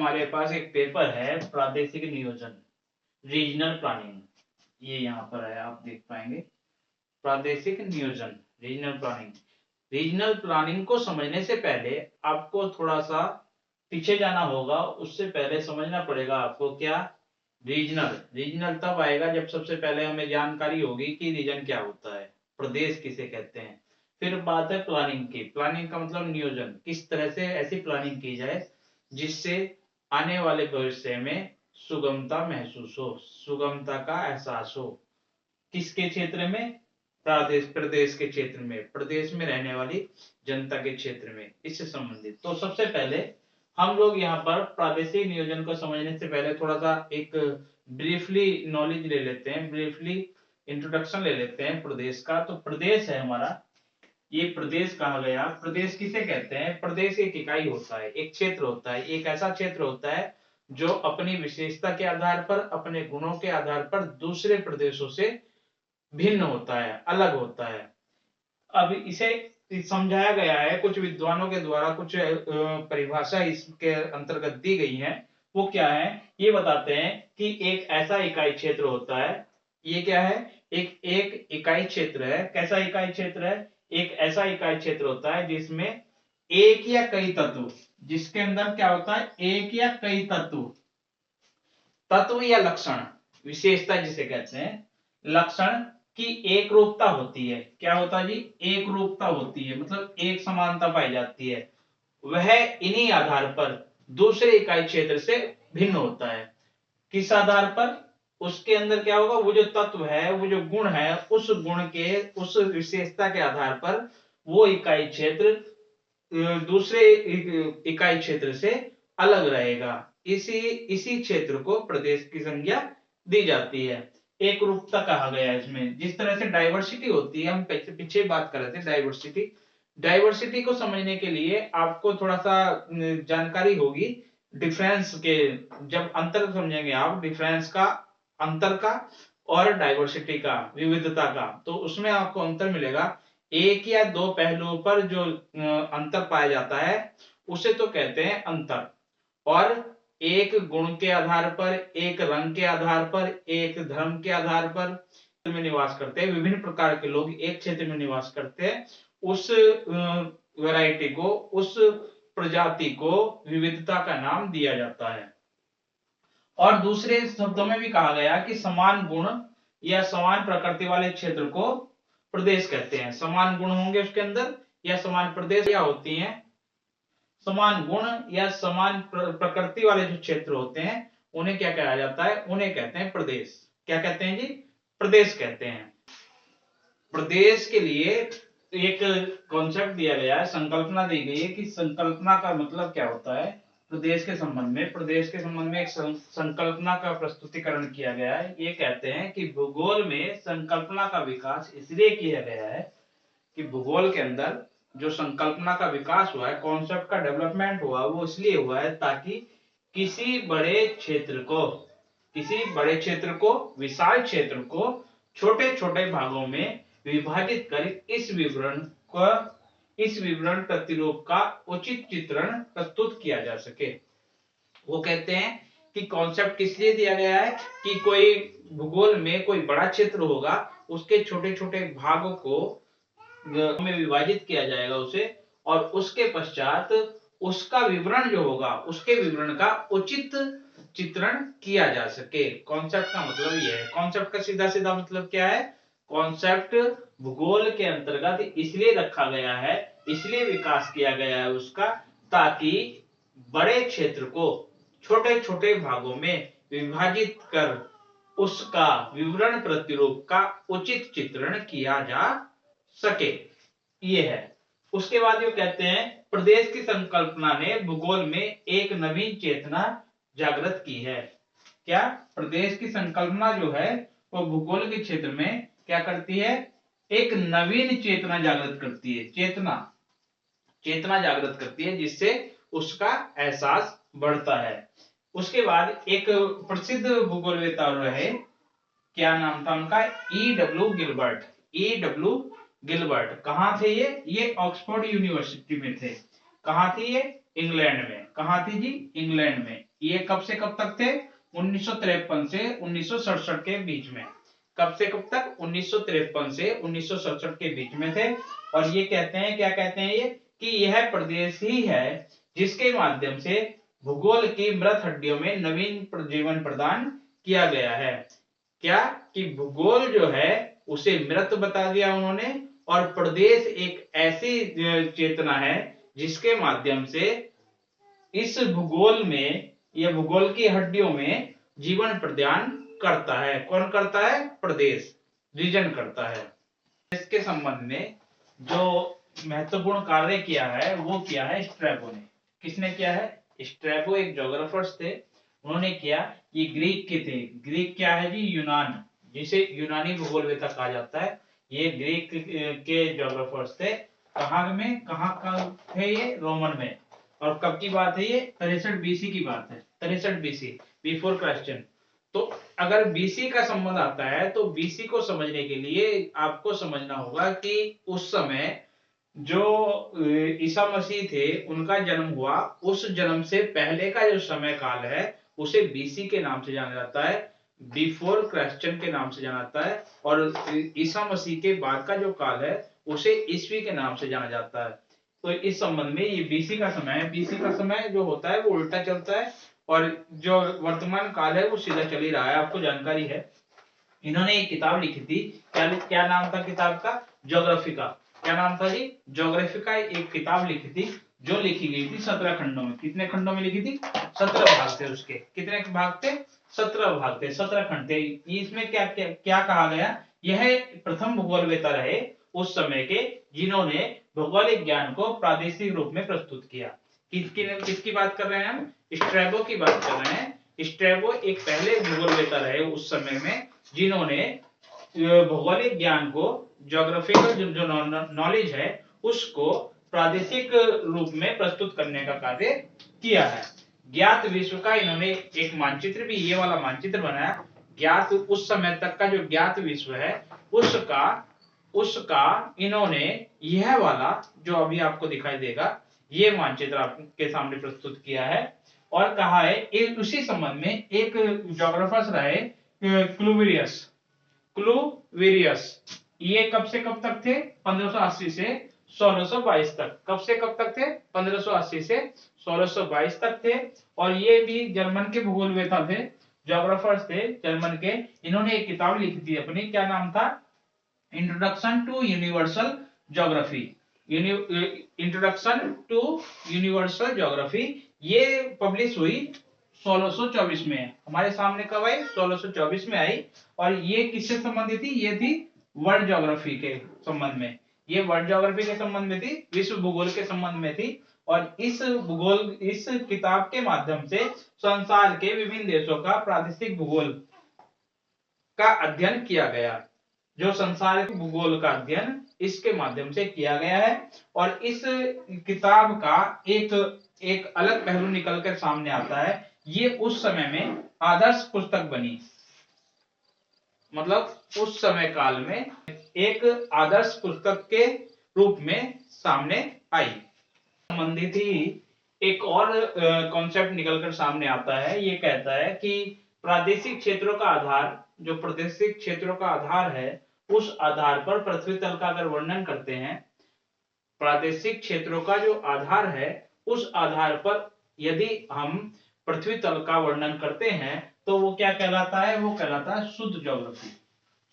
हमारे पास एक पेपर है प्रादेशिक नियोजन, रीजनल प्लानिंग। ये यहाँ पर है, आप देख पाएंगे प्रादेशिक नियोजन, रीजनल प्लानिंग। रीजनल प्लानिंग को समझने से पहले आपको थोड़ा सा पीछे जाना होगा। उससे पहले समझना पड़ेगा आपको क्या रीजनल। रीजनल तब आएगा जब सबसे पहले हमें जानकारी होगी कि रीजन क्या होता है, प्रदेश किसे कहते हैं। फिर बात है प्लानिंग की। प्लानिंग का मतलब नियोजन, किस तरह से ऐसी प्लानिंग की जाए जिससे आने वाले भविष्य में सुगमता महसूस हो, सुगमता का एहसास हो। किसके क्षेत्र में? प्रदेश के क्षेत्र में, प्रदेश में रहने वाली जनता के क्षेत्र में, इससे संबंधित। तो सबसे पहले हम लोग यहाँ पर प्रादेशिक नियोजन को समझने से पहले थोड़ा सा एक ब्रीफली नॉलेज ले लेते हैं, ब्रीफली इंट्रोडक्शन ले लेते हैं प्रदेश का। तो प्रदेश है हमारा, ये प्रदेश कहा गया। प्रदेश किसे कहते हैं? प्रदेश एक इकाई होता है, एक क्षेत्र होता है, एक ऐसा क्षेत्र होता है जो अपनी विशेषता के आधार पर, अपने गुणों के आधार पर दूसरे प्रदेशों से भिन्न होता है, अलग होता है। अब इसे समझाया गया है कुछ विद्वानों के द्वारा, कुछ परिभाषा इसके अंतर्गत दी गई है। वो क्या है ये बताते हैं कि एक ऐसा इकाई क्षेत्र होता है। ये क्या है? एक इकाई क्षेत्र है। कैसा इकाई क्षेत्र है? एक ऐसा इकाई क्षेत्र होता है जिसमें एक या कई तत्व, जिसके अंदर क्या होता है? एक या कई तत्व, तत्व या लक्षण, विशेषता जिसे कहते हैं, लक्षण की एक रूपता होती है। क्या होता है जी? एक रूपता होती है, मतलब एक समानता पाई जाती है। वह इन्हीं आधार पर दूसरे इकाई क्षेत्र से भिन्न होता है। किस आधार पर? उसके अंदर क्या होगा? वो जो तत्व है, वो जो गुण है, उस गुण के, उस विशेषता के आधार पर वो इकाई क्षेत्र दूसरे इकाई क्षेत्र से अलग रहेगा। इसी क्षेत्र को प्रदेश की संज्ञा दी जाती है। एक रूपता कहा गया है इसमें। जिस तरह से डाइवर्सिटी होती है, हम पीछे बात कर रहे थे डाइवर्सिटी। डाइवर्सिटी को समझने के लिए आपको थोड़ा सा जानकारी होगी डिफरेंस के। जब अंतर समझेंगे आप डिफरेंस का, अंतर का, और डाइवर्सिटी का, विविधता का, तो उसमें आपको अंतर मिलेगा। एक या दो पहलुओं पर जो अंतर पाया जाता है उसे तो कहते हैं अंतर। और एक गुण के आधार पर, एक रंग के आधार पर, एक धर्म के आधार पर में निवास करते हैं, विभिन्न प्रकार के लोग एक क्षेत्र में निवास करते हैं, उस वैरायटी को, उस प्रजाति को विविधता का नाम दिया जाता है। और दूसरे शब्दों में भी कहा गया कि समान गुण या समान प्रकृति वाले क्षेत्र को प्रदेश कहते हैं। समान गुण होंगे उसके अंदर, या समान प्रदेश या होती हैं, समान गुण या समान प्रकृति वाले जो क्षेत्र होते हैं उन्हें क्या कहा जाता है? उन्हें कहते हैं प्रदेश। क्या कहते हैं जी? प्रदेश कहते हैं। प्रदेश के लिए एक कॉन्सेप्ट दिया गया है, संकल्पना दी गई है कि संकल्पना का मतलब क्या होता है प्रदेश के संबंध में। प्रदेश के संबंध में एक संकल्पना का प्रस्तुतिकरण किया गया है। ये कहते हैं कि भूगोल में संकल्पना का विकास इसलिए किया गया है कि भूगोल के अंदर जो संकल्पना का विकास हुआ है, कॉन्सेप्ट का डेवलपमेंट हुआ, वो इसलिए हुआ है ताकि किसी बड़े क्षेत्र को, विशाल क्षेत्र को छोटे छोटे भागों में विभाजित कर इस विवरण प्रतिरूप का उचित चित्रण प्रस्तुत किया जा सके। वो कहते हैं कि कॉन्सेप्ट किस लिए दिया गया है कि कोई भूगोल में कोई बड़ा क्षेत्र होगा, उसके छोटे छोटे भागों को में विभाजित किया जाएगा उसे, और उसके पश्चात उसका विवरण जो होगा, उसके विवरण का उचित चित्रण किया जा सके। कॉन्सेप्ट का मतलब यह है। कॉन्सेप्ट का सीधा सीधा मतलब क्या है? कॉन्सेप्ट भूगोल के अंतर्गत इसलिए रखा गया है, इसलिए विकास किया गया है उसका, ताकि बड़े क्षेत्र को छोटे छोटे भागों में विभाजित कर उसका विवरण प्रतिरूप का उचित चित्रण किया जा सके। ये है। उसके बाद ये कहते हैं प्रदेश की संकल्पना ने भूगोल में एक नवीन चेतना जागृत की है। क्या? प्रदेश की संकल्पना जो है वो भूगोल के क्षेत्र में क्या करती है? एक नवीन चेतना जागृत करती है। चेतना जागृत करती है जिससे उसका एहसास बढ़ता है। उसके बाद एक प्रसिद्ध भूगोलवेत्ता रहे, क्या नाम था उनका? E.W. गिलबर्ट। कहां थे ये ऑक्सफोर्ड यूनिवर्सिटी में थे। कहां थी ये? इंग्लैंड में। कहां थी जी? इंग्लैंड में। ये कब से कब तक थे? 1953 से 1967 के बीच में। कब से कब तक? 1953 से 1967 के बीच में थे। और ये कहते हैं, क्या कहते हैं ये, कि यह प्रदेश ही है जिसके माध्यम से भूगोल की मृत हड्डियों में नवीन जीवन प्रदान किया गया है। क्या? कि भूगोल जो है उसे मृत बता दिया उन्होंने, और प्रदेश एक ऐसी चेतना है जिसके माध्यम से इस भूगोल में, या भूगोल की हड्डियों में जीवन प्रदान करता है। कौन करता है? प्रदेश, रीजन करता है। इसके संबंध में जो महत्वपूर्ण कार्य किया है वो किया है स्ट्रैबो ने। किसने किया है? स्ट्रैबो एक ज्योग्राफर्स थे, उन्होंने किया। ये ग्रीक के थे। ग्रीक क्या है जी? यूनान, जिसे यूनानी भूगोलवेत्ता कहा जाता है। ये ग्रीक के ज्योग्राफर्स थे। कहाँ थे ये? रोमन में। और कब की बात है ये? 63 बीसी की बात है। 63 बीसी, बिफोर क्राइस्ट। तो अगर बीसी का संबंध आता है तो बीसी को समझने के लिए आपको समझना होगा कि उस समय जो ईसा मसीह थे उनका जन्म हुआ, उस जन्म से पहले का जो समय काल है उसे बीसी के नाम से जाना जाता है, बिफोर क्राइस्ट के नाम से जाना जाता है। और ईसा मसीह के बाद का जो काल है उसे ईस्वी के नाम से जाना जाता है। तो इस संबंध में ये बीसी का समय है। बीसी का समय जो होता है वो उल्टा चलता है, और जो वर्तमान काल है वो सीधा चल ही रहा है, आपको जानकारी है। इन्होंने एक किताब लिखी थी। क्या नाम था किताब का? ज्योग्राफिका। क्या नाम था जी? ज्योग्राफिका। एक किताब लिखी थी जो लिखी गई थी 17 खंडों में। कितने खंडों में लिखी थी? 17 भाग थे उसके। कितने भाग थे? 17 भाग थे, 17 खंड थे। इसमें क्या क्या, क्या कहा गया? यह प्रथम भूगोलवेत्ता रहे उस समय के जिन्होंने भौगोलिक ज्ञान को प्रादेशिक रूप में प्रस्तुत किया। किसकी बात कर रहे हैं हम? स्ट्रैबो की बात कर रहे हैं। स्ट्रैबो एक पहले भूगोलवेत्ता रहे उस समय में जिन्होंने भौगोलिक ज्ञान को, ज्योग्राफिकल जो नॉलेज है उसको प्रादेशिक रूप में प्रस्तुत करने का कार्य किया है। ज्ञात विश्व का इन्होंने एक मानचित्र भी, ये वाला मानचित्र बनाया। ज्ञात उस समय तक का जो ज्ञात विश्व है उसका इन्होंने यह वाला जो अभी आपको दिखाई देगा ये मानचित्र आपके सामने प्रस्तुत किया है। और कहा है उसी संबंध में एक ज्योग्राफर्स रहे क्लूविरियस। ये कब से कब तक थे? 1580 से 1622 तक। कब से कब तक थे? 1580 से 1622 तक थे। और ये भी जर्मन के भूगोलवेत्ता थे, ज्योग्राफर्स थे जर्मन के। इन्होंने एक किताब लिखी थी अपनी, क्या नाम था? Introduction to universal geography. Introduction to universal geography. ये पब्लिश हुई 1624 में। हमारे सामने कब आई? 1624 में आई। और ये किससे संबंधित थी? ये थी वर्ल्ड ज्योग्राफी के संबंध में। ये वर्ल्ड ज्योग्राफी के संबंध में थी, विश्व भूगोल के संबंध में थी। और इस किताब के माध्यम से संसार के विभिन्न देशों का प्रादेशिक भूगोल का अध्ययन किया गया। जो संसार के भूगोल का अध्ययन इसके माध्यम से किया गया है। और इस किताब का एक अलग पहलू निकलकर सामने आता है। ये उस समय में आदर्श पुस्तक बनी, मतलब उस समय काल में एक आदर्श पुस्तक के रूप में सामने आई। संबंधित ही एक और कॉन्सेप्ट निकलकर सामने आता है। ये कहता है कि प्रादेशिक क्षेत्रों का आधार, जो प्रादेशिक क्षेत्रों का आधार है उस आधार पर पृथ्वी तल का अगर वर्णन करते हैं, प्रादेशिक क्षेत्रों का जो आधार है उस आधार पर यदि हम पृथ्वी तल का वर्णन करते हैं तो वो क्या कहलाता है? वो कहलाता है शुद्ध ज्योग्राफी,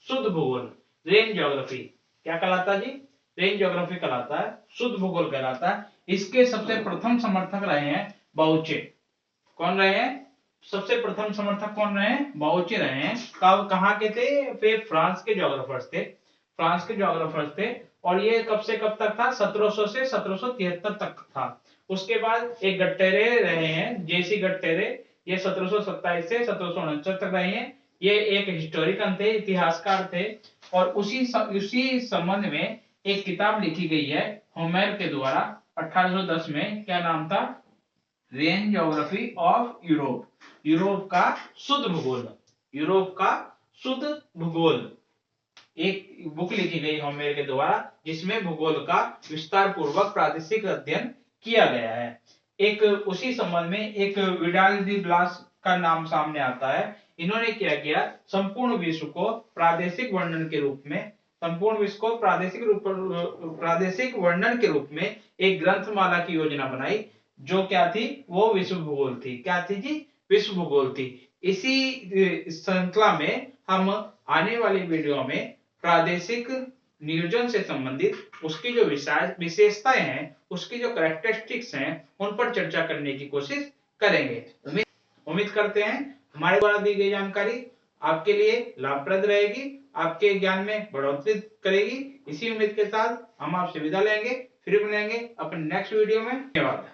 शुद्ध भूगोल, रेन ज्योग्राफी। क्या कहलाता है जी? रेन ज्योग्राफी कहलाता है, शुद्ध भूगोल कहलाता है। इसके सबसे प्रथम समर्थक रहे हैं बाउचे। कौन रहे हैं? सबसे प्रथम समर्थक कौन रहे हैं? बाउचे रहे हैं। कहाँ के थे? वे फ्रांस के ज्योग्राफर्स थे। फ्रांस के ज्योग्राफर्स थे। और ये कब से कब तक था? 1700 से 1773 तक था। उसके बाद एक गट्टेरे रहे हैं, जेसी गट्टेरे। ये 1727 से 1769 तक रहे हैं। ये एक हिस्टोरिकन थे, इतिहासकार थे। और उसी संबंध में एक किताब लिखी गई है होमेर के द्वारा 1810 में। क्या नाम था? Rain geography of Europe. Europe का शुद्ध भूगोल, यूरोप का शुद्ध भूगोल। एक बुक लिखी गई होमेर के द्वारा जिसमें भूगोल का विस्तार पूर्वक प्रादेशिक अध्ययन किया गया है। एक उसी संबंध में एक विडाल डी ब्लास का नाम सामने आता है। इन्होंने क्या किया, संपूर्ण विश्व को प्रादेशिक वर्णन के रूप में, संपूर्ण विश्व को प्रादेशिक वर्णन के रूप में एक ग्रंथमाला की योजना बनाई, जो क्या थी, वो विश्व भूगोल थी। क्या थी जी, विश्व भूगोल थी। इसी श्रृंखला में हम आने वाली वीडियो में प्रादेशिक नियोजन से संबंधित उसकी जो विशेषताएं हैं, उसकी जो कैरेक्टरिस्टिक्स हैं, उन पर चर्चा करने की कोशिश करेंगे। उम्मीद करते हैं हमारे द्वारा दी गई जानकारी आपके लिए लाभप्रद रहेगी, आपके ज्ञान में बढ़ोतरी करेगी। इसी उम्मीद के साथ हम आपसे विदा लेंगे, फिर मिलेंगे अपने नेक्स्ट वीडियो में। धन्यवाद।